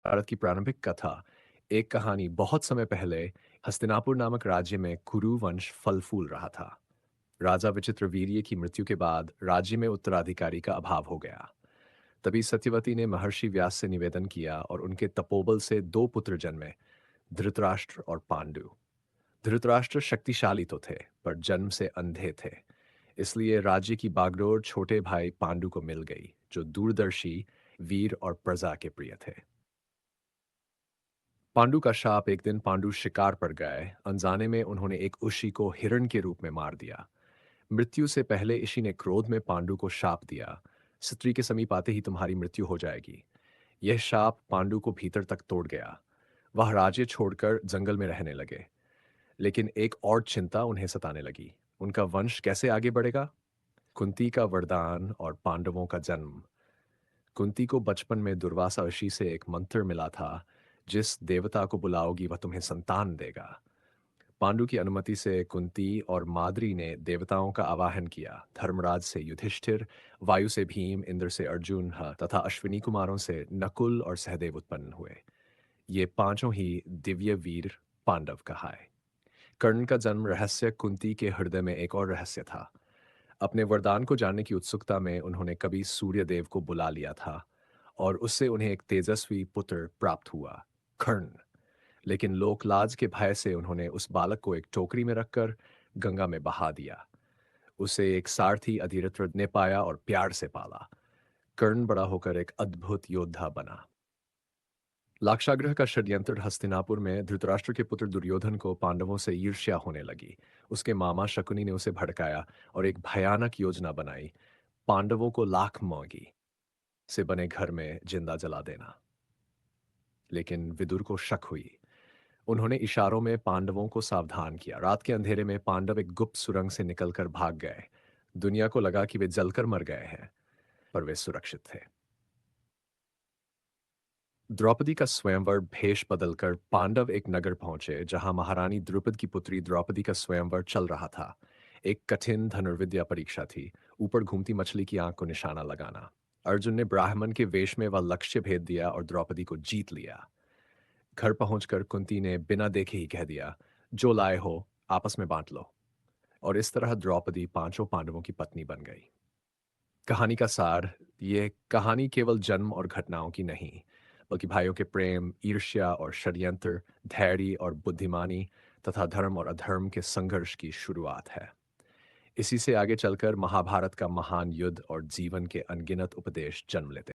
भारत की प्रारंभिक कथा एक कहानी बहुत समय पहले हस्तिनापुर नामक राज्य में कुरु वंश फल फूल रहा था। राजा विचित्रवीर्य की मृत्यु के बाद राज्य में उत्तराधिकारी का अभाव हो गया। तभी सत्यवती ने महर्षि व्यास से निवेदन किया और उनके तपोबल से दो पुत्र जन्मे, धृतराष्ट्र और पांडु। धृतराष्ट्र शक्तिशाली तो थे, पर जन्म से अंधे थे। इसलिए राज्य की बागडोर छोटे भाई पांडु को मिल गई, जो दूरदर्शी, वीर और प्रजा के प्रिय थे। पांडु का शाप एक दिन पांडु शिकार पर गए, अनजाने में उन्होंने एक उशी को हिरण के रूप में मार दिया। मृत्यु से पहले इशी ने क्रोध में पांडु को शाप दिया, स्त्री के समीप आते ही तुम्हारी मृत्यु हो जाएगी। यह शाप पांडु को भीतर तक तोड़ गया। वह राज्य छोड़कर जंगल में रहने लगे। लेकिन एक और चिंता उन्हें सताने लगी, उनका वंश कैसे आगे बढ़ेगा। कुंती का वरदान और पांडवों का जन्म। कुंती को बचपन में दुर्वासा ऋषि से एक मंत्र मिला था, जिस देवता को बुलाओगी वह तुम्हें संतान देगा। पांडु की अनुमति से कुंती और माद्री ने देवताओं का आवाहन किया। धर्मराज से युधिष्ठिर, वायु से भीम, इंद्र से अर्जुन तथा अश्विनी कुमारों से नकुल और सहदेव उत्पन्न हुए। ये पांचों ही दिव्य वीर पांडव कहाए। कर्ण का जन्म रहस्य। कुंती के हृदय में एक और रहस्य था। अपने वरदान को जानने की उत्सुकता में उन्होंने कभी सूर्यदेव को बुला लिया था और उससे उन्हें एक तेजस्वी पुत्र प्राप्त हुआ, कर्ण। लेकिन लोकलाज के भय से उन्होंने उस बालक को एक टोकरी में रखकर गंगा में बहा दिया। उसे एक सारथी अधिरथ ने पाया और प्यार से पाला। कर्ण बड़ा होकर एक अद्भुत योद्धा बना। लाक्षागृह का षड्यंत्र। हस्तिनापुर में धृतराष्ट्र के पुत्र दुर्योधन को पांडवों से ईर्ष्या होने लगी। उसके मामा शकुनी ने उसे भड़काया और एक भयानक योजना बनाई, पांडवों को लाख मांगी से बने घर में जिंदा जला देना। लेकिन विदुर को शक हुई। उन्होंने इशारों में पांडवों को सावधान किया। रात के अंधेरे में पांडव एक गुप्त सुरंग से निकलकर भाग गए। दुनिया को लगा कि वे जलकर मर गए हैं, पर वे सुरक्षित थे। द्रौपदी का स्वयंवर। भेष बदलकर पांडव एक नगर पहुंचे, जहां महारानी द्रुपद की पुत्री द्रौपदी का स्वयंवर चल रहा था। एक कठिन धनुर्विद्या परीक्षा थी, ऊपर घूमती मछली की आंख को निशाना लगाना। अर्जुन ने ब्राह्मण के वेश में वह लक्ष्य भेद दिया और द्रौपदी को जीत लिया। घर पहुंचकर कुंती ने बिना देखे ही कह दिया, जो लाए हो आपस में बांट लो। और इस तरह द्रौपदी पांचों पांडवों की पत्नी बन गई। कहानी का सार। ये कहानी केवल जन्म और घटनाओं की नहीं, बल्कि भाइयों के प्रेम, ईर्ष्या और षड्यंत्र, धैर्य और बुद्धिमानी तथा धर्म और अधर्म के संघर्ष की शुरुआत है। इसी से आगे चलकर महाभारत का महान युद्ध और जीवन के अनगिनत उपदेश जन्म लेते हैं।